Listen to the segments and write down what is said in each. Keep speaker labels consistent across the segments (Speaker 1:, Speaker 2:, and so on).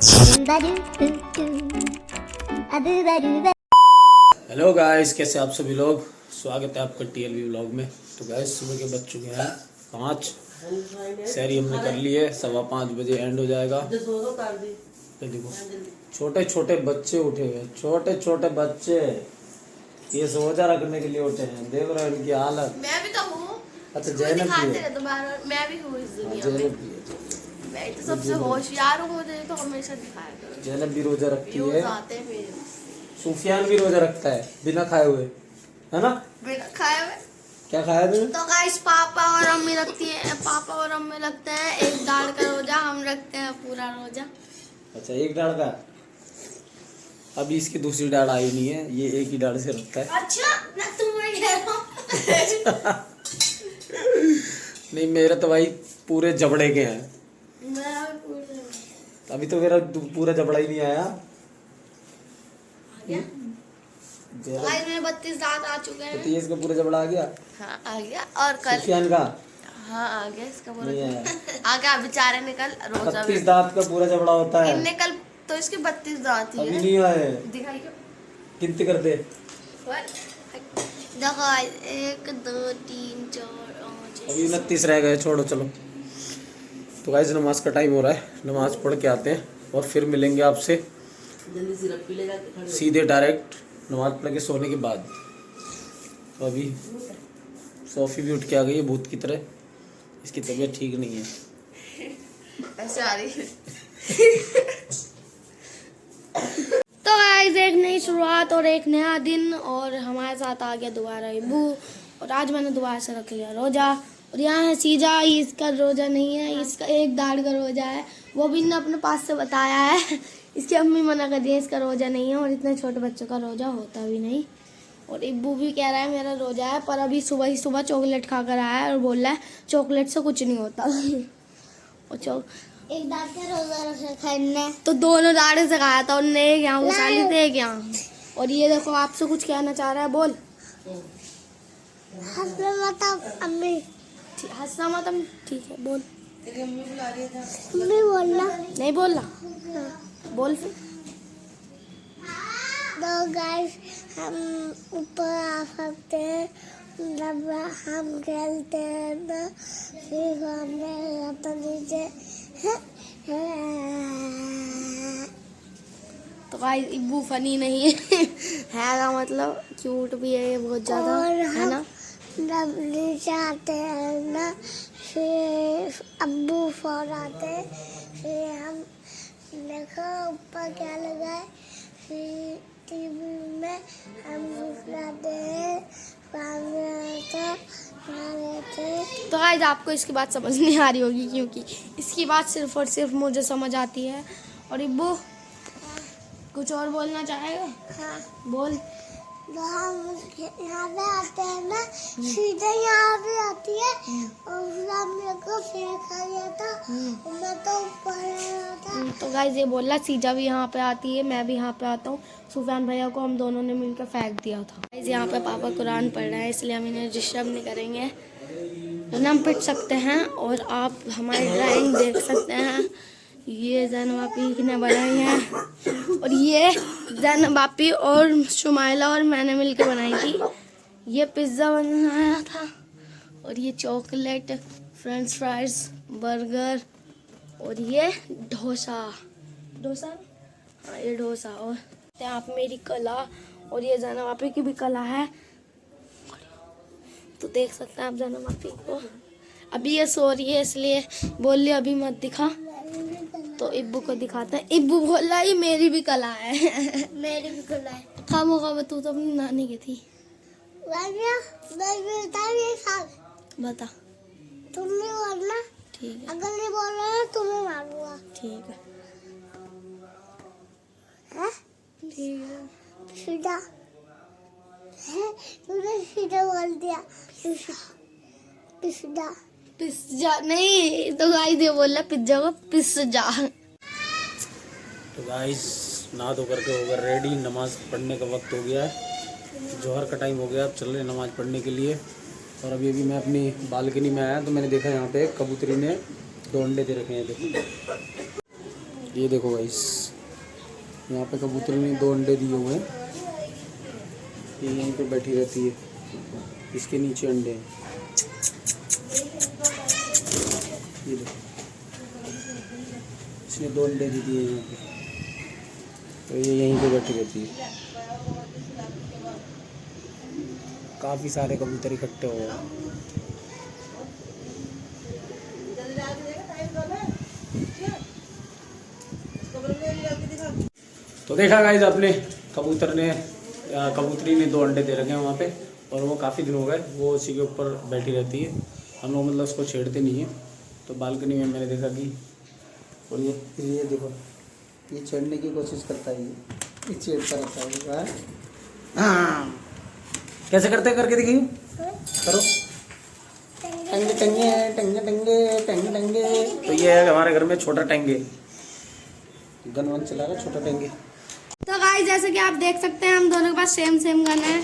Speaker 1: Hello guys, कैसे आप सभी लोग। स्वागत है आपका टीएलवी व्लॉग में। तो गाइस सुबह के बज चुके हैं 5। सैरी हमने कर ली है, 5:15 बजे एंड हो जाएगा। तो देखो छोटे छोटे बच्चे उठे हुए, छोटे छोटे बच्चे ये रोजा रखने के लिए उठे हैं। देख रहे हो इनकी हालत। मैं भी तो हूँ। अच्छा जैनब भी है। मैं भी हूँ इस दुनिया में। मैं तो सबसे होशियार हूँ, मुझे तो हमेशा दिखाया करो। जैनब भी रोजा रखती है, सुफियान भी रोजा रखता है बिना खाए हुए, है ना? बिना खाए हुए। क्या खाया तुमने? तो गाइस पापा और अम्मी रखती है, पापा और अम्मी रखते हैं एक दाढ़ का रोजा, हम रखते हैं पूरा रोजा। अच्छा एक दाढ़ का। अभी इसकी दूसरी दाढ़ आई नहीं है, ये एक ही दाढ़ से रखता है। अच्छा ना तुम्हें कह रहा हूं। नहीं मेरा तो भाई पूरे जबड़े के हैं। अभी तो मेरा पूरा जबड़ा ही नहीं आया। आज मेरे 32 दांत आ चुके हैं। तो इसका पूरा जबड़ा आ गया। हाँ आ गया। और कल सुफियान का हाँ आ गया, इसका पूरा आ गया। बेचारे ने कल रोजा 32 दांत का पूरा जबड़ा होता है। इनने कल तो इसके 32 दांत ही है। अभी नहीं आए। दिखाई गिनती कर दे। देखो 1 2 3 4 5 अभी 29 रह गए। छोड़ो चलो। तो गाइस नमाज का टाइम हो रहा है, नमाज पढ़ के आते हैं और फिर मिलेंगे आपसे जल्दी सिरप पी लेगा सीधे डायरेक्ट नमाज पढ़ के सोने के बाद। तो अभी सोफी भी उठ के आ गई है भूत की तरह, इसकी तबीयत ठीक नहीं है। ऐसे आ रही है। तो गाइस एक नई शुरुआत और एक नया दिन, और हमारे साथ आ गया दोबारा इब्बू, और आज मैंने दोबारा से रख लिया रोजा। और यहाँ है सीजा, इसका रोजा नहीं है, इसका एक दाढ़ का रोजा है, वो भी ने अपने पास से बताया है। इसकी अम्मी मना कर दी है, इसका रोजा नहीं है, और इतने छोटे बच्चों का रोजा होता भी नहीं। और इब्बू भी कह रहा है मेरा रोजा है, पर अभी सुबह ही सुबह चॉकलेट खा कर आया है और बोल रहा है चॉकलेट से कुछ नहीं होता। और एक दाढ़ का रोजा रखा है तो दोनों दाढ़े से खाया था उनने, एक यहाँ घुसाली थे एक यहाँ। और ये देखो आपसे कुछ कहना चाह रहा है, बोल। अम्मी हंसना मत, ठीक है बोल। तेरी अम्मी बुला रही है, अम्मी बोलना नहीं बोलना। हाँ। बोल फिर। तो गाइस हम ऊपर आ सकते हैं जब हम खेलते हैं ना, फिर हमें तो नीचे। तो गाइस इब्बू फनी नहीं है। है ना, मतलब क्यूट भी है ये बहुत ज्यादा, है ना? जब नीचे आते हैं ना, फिर अब्बू फोन आते हैं, फिर हम देखो ऊपर क्या लगा है, फिर टीवी में हम दिखाते हैं। तो गाइस आपको इसकी बात समझ नहीं आ रही होगी, क्योंकि इसकी बात सिर्फ और सिर्फ मुझे समझ आती है। और इब्बू कुछ और बोलना चाहेगा? हाँ बोल। तो हम यहाँ पे आते हैं ना, सीधे यहाँ पे आती है, और मेरे को फेंका गया था, मैं तो ऊपर आया था। तो गाइस ये बोल रहा सीजा भी यहाँ पे आती है, मैं भी यहाँ पे आता हूँ। सुफियान भैया को हम दोनों ने मिलकर फेंक दिया था। गाइस यहाँ पे पापा कुरान पढ़ रहे हैं, इसलिए हम इन्हें डिस्टर्ब नहीं करेंगे, वरना हम पिट सकते हैं। और आप हमारी ड्राइंग देख सकते हैं, ये जैनब आपी ने बनाई है, और ये जैनब आपी और शुमाइला और मैंने मिलकर बनाई थी। ये पिज़्ज़ा बनाया था, और ये चॉकलेट, फ्रेंच फ्राइज, बर्गर, और ये डोसा। हाँ ये डोसा। और आप मेरी कला, और ये जैनब आपी की भी कला है, तो देख सकते हैं आप जैनब आपी को। अभी ये सो रही है इसलिए बोल लिया अभी मत दिखा, तो इब्बू को दिखाते हैं। इब्बू बोल रहा है मेरी भी कला है। मेरी भी कला है। खामोखा तू तो अपनी नानी की थी। बता। तुम नहीं बोलना, ठीक है? अगर नहीं बोलना तुम्हें मारूंगा, ठीक है? ठीक है। सीधा है, तूने सीधा बोल दिया। पिज्जा नहीं, तो गाइस ये बोल रहा पिज्जा को पिज्जा। तो गाइस नहा धो करके हो गया रेडी, नमाज पढ़ने का वक्त हो गया है, जोहर का टाइम हो गया, अब चल रहे नमाज पढ़ने के लिए। और अभी मैं अपनी बालकनी में आया तो मैंने देखा यहाँ पे कबूतरी ने 2 अंडे दे रखे हैं, देखो।
Speaker 2: ये देखो गाइस, यहाँ पे कबूतरी ने 2 अंडे दिए हुए हैं। ये यहीं पे बैठी रहती है, इसके नीचे अंडे हैं। ये देखो, इसने 2 अंडे दे दिए यहाँ पे, तो ये यहीं पे बैठी रहती है। काफ़ी सारे कबूतर इकट्ठे हो गए। तो देखा गाइस आपने, कबूतरी ने 2 अंडे दे रखे हैं वहाँ पे, और वो काफ़ी दिन हो गए वो उसी के ऊपर बैठी रहती है। हम लोग मतलब उसको छेड़ते नहीं हैं। तो बालकनी में मैंने देखा कि, और ये देखो, ये छेड़ने की कोशिश करता है, ये छेड़ता रहता है। हाँ, कैसे करते करके दिखाइए, करो। टंगे टंगे टंगे टंगे टंगे टंगे। तो ये है हमारे घर में छोटा टंगे, गन वन चला रहा छोटा टंगे।
Speaker 1: तो गाइस जैसे कि आप देख सकते हैं हम दोनों के पास सेम गन है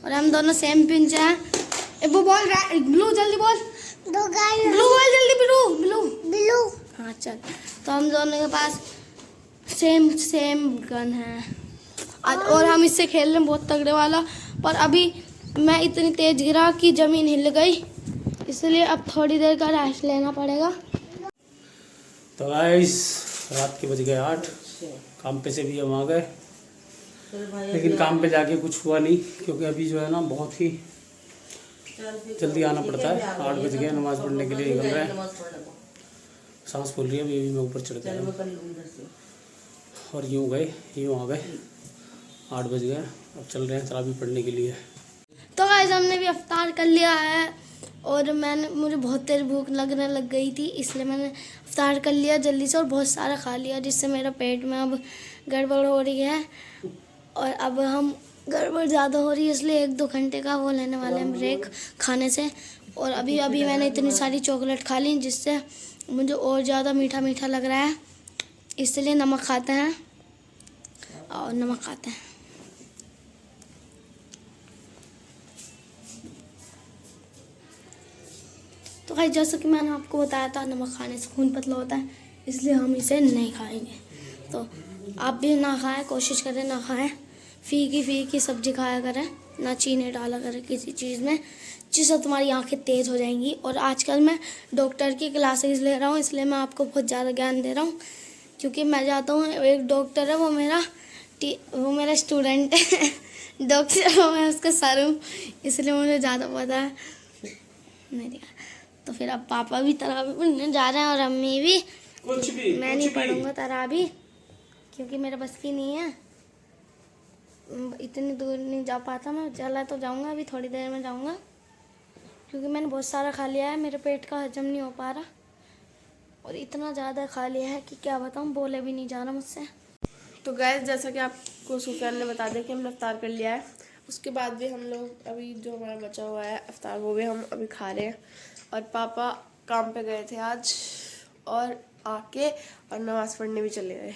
Speaker 1: और हम दोनों सेम पिंच हैं। वो बोल रहा है ब्लू, जल्दी बोल। ब्लू बोल जल्दी, ब्लू। हाँ चल, तो हम दोनों के पास सेम गन है और हम इससे खेल रहे हैं बहुत तगड़े वाला। पर अभी मैं इतनी तेज गिरा कि ज़मीन हिल गई, इसलिए अब थोड़ी देर का रेस्ट लेना पड़ेगा।
Speaker 2: तो गाइस रात के बज गए 8, काम पे से भी हम आ गए, लेकिन काम पे जाके कुछ हुआ नहीं, क्योंकि अभी जो है ना बहुत ही जल्दी आना पड़ता है। 8 बज गए, नमाज़ पढ़ने के लिए निकल रहे हैं। सांस फूल रही है, अभी मैं ऊपर चढ़ गया और यूँ आ गए 8 बज गए। अब चल रहे हैं तरावी पढ़ने के लिए।
Speaker 1: तो गाइस हमने भी इफ्तार कर लिया है और मुझे बहुत तेज भूख लगने लग गई थी, इसलिए मैंने इफ्तार कर लिया जल्दी से और बहुत सारा खा लिया, जिससे मेरा पेट में अब गड़बड़ हो रही है। और अब हम गड़बड़ ज़्यादा हो रही है, इसलिए 1-2 घंटे का वो लेने वाले हैं ब्रेक खाने से। और अभी मैंने इतनी सारी चॉकलेट खा ली जिससे मुझे और ज़्यादा मीठा लग रहा है, इसलिए नमक खाते हैं। तो भाई जैसा कि मैंने आपको बताया था, नमक खाने से खून पतला होता है, इसलिए हम इसे नहीं खाएंगे। तो आप भी ना खाएं, कोशिश करें ना खाएं। फीकी सब्जी खाया करें, ना चीनी डाला करें किसी चीज़ में, जिससे तुम्हारी आंखें तेज़ हो जाएंगी। और आजकल मैं डॉक्टर की क्लासेस ले रहा हूँ, इसलिए मैं आपको बहुत ज़्यादा ज्ञान दे रहा हूँ, क्योंकि मैं जाता हूँ, एक डॉक्टर है वो मेरा स्टूडेंट है डॉक्टर हो, मैं उसका सर हूँ, इसलिए मुझे ज़्यादा पता है। नहीं दिखा। तो फिर अब पापा भी तरावी पढ़ने जा रहे हैं और अम्मी भी। मैं नहीं पढ़ूंगा तरावी, क्योंकि मेरे बस की नहीं है, इतनी दूर नहीं जा पाता मैं। चला तो जाऊंगा, अभी थोड़ी देर में जाऊंगा, क्योंकि मैंने बहुत सारा खा लिया है, मेरे पेट का हजम नहीं हो पा रहा, और इतना ज़्यादा खा लिया है कि क्या बताऊँ, बोले भी नहीं जा रहा मुझसे।
Speaker 3: तो गाइस जैसा कि आपको सुफियान ने बता दिया कि हमने इफ्तार कर लिया है, उसके बाद भी हम लोग अभी जो हमारा बचा हुआ है इफ्तार वो भी हम अभी खा रहे हैं। और पापा काम पे गए थे आज और आके और नमाज़ पढ़ने भी चले गए।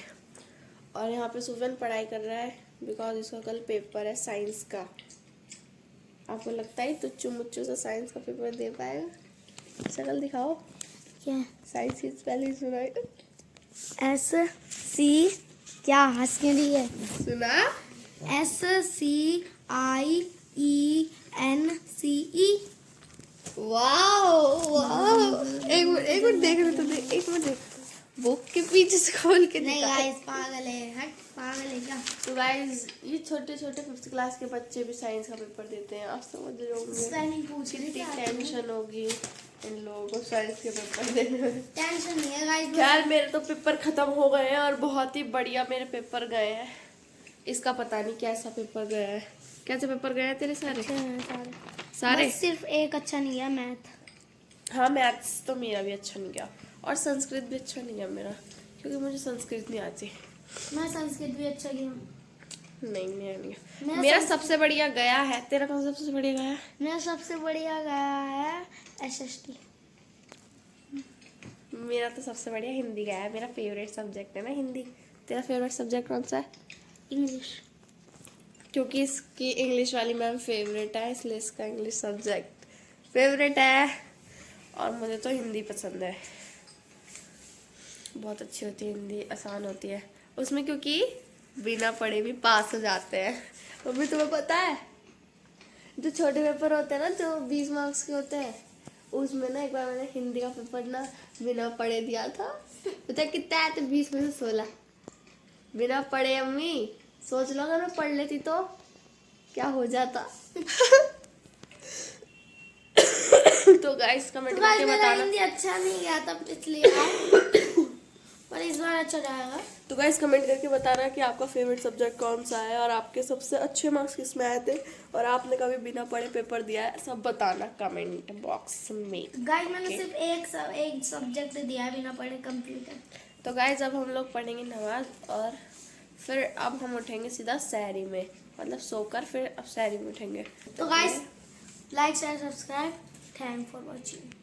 Speaker 3: और यहाँ पे सुफियान पढ़ाई कर रहा है, बिकॉज इसका कल पेपर है साइंस का। आपको लगता है तुच्चू मुच्चू सा साइंस का पेपर दे पाएगा? शक्ल दिखाओ,
Speaker 1: क्या
Speaker 3: साइंस की स्पेलिंग सुनाई।
Speaker 1: SC क्या हंस क्यों रही है?
Speaker 3: सुना?
Speaker 1: SCIENCE।
Speaker 3: वाओ एक मिनट देख रहे तो एक मिनट देख, बुक के पीछे से खोल के
Speaker 1: नहीं
Speaker 3: दिखा।
Speaker 1: गाइस, पागल है क्या?
Speaker 3: तो गाइस ये छोटे 5th क्लास के बच्चे भी साइंस का पेपर देते हैं, आप समझ रहे होंगे कितनी टेंशन होगी इन लोगों को साइंस के पेपर देने में।
Speaker 1: टेंशन नहीं है गाइस।
Speaker 3: यार मेरे तो पेपर खत्म हो गए हैं और बहुत ही बढ़िया मेरे पेपर गए हैं। इसका पता नहीं कैसा पेपर गया है। कैसे पेपर गए हैं तेरे सारे? सारे
Speaker 1: बस सिर्फ एक अच्छा नहीं गया, मैथ।
Speaker 3: हाँ मैथ्स तो मेरा भी अच्छा नहीं गया और संस्कृत भी अच्छा नहीं गया मेरा, क्योंकि मुझे संस्कृत नहीं आती।
Speaker 1: मैं संस्कृत भी अच्छा गया।
Speaker 3: नहीं मेरा नहीं गया। मेरा सबसे बढ़िया गया है। तेरा कौन सा सबसे बढ़िया गया है?
Speaker 1: मेरा सबसे बढ़िया गया है SST।
Speaker 3: मेरा तो सबसे बढ़िया हिंदी गया है, मेरा फेवरेट सब्जेक्ट है ना हिंदी। तेरा फेवरेट सब्जेक्ट कौन सा है?
Speaker 1: इंग्लिश।
Speaker 3: क्योंकि इसकी इंग्लिश वाली मैम फेवरेट है, इसलिए इसका इंग्लिश सब्जेक्ट फेवरेट है। और मुझे तो हिंदी पसंद है। बहुत अच्छी होती है, हिंदी आसान होती है उसमें, क्योंकि बिना पढ़े भी पास हो जाते हैं। मम्मी तुम्हें पता है जो छोटे पेपर होते हैं ना, जो 20 मार्क्स के होते हैं, उसमें ना एक बार मैंने हिंदी का पेपर ना बिना पढ़े दिया था। पता है कितना आया था? 20 में से 16 बिना पढ़े। अम्मी सोच लो अगर मैं पढ़ लेती तो क्या हो जाता। तो गाइस कमेंट करके बताना।
Speaker 1: हिंदी अच्छा नहीं गया था पिछली बार, पर इस बार अच्छा जाएगा।
Speaker 3: तो गाइस कमेंट करके बताना कि आपका फेवरेट सब्जेक्ट कौन सा है और आपके सबसे अच्छे मार्क्स किस में आए थे, और आपने कभी बिना पढ़े पेपर दिया है, सब बताना कमेंट बॉक्स में।
Speaker 1: गाइस मैंने सिर्फ एक सब्जेक्ट दिया है बिना पढ़े, कंप्यूटर।
Speaker 3: तो गाइस अब हम लोग पढ़ेंगे नमाज और फिर अब हम उठेंगे सीधा सहरी में, मतलब सोकर फिर अब सहरी में उठेंगे।
Speaker 1: तो guys like share subscribe, thank for watching.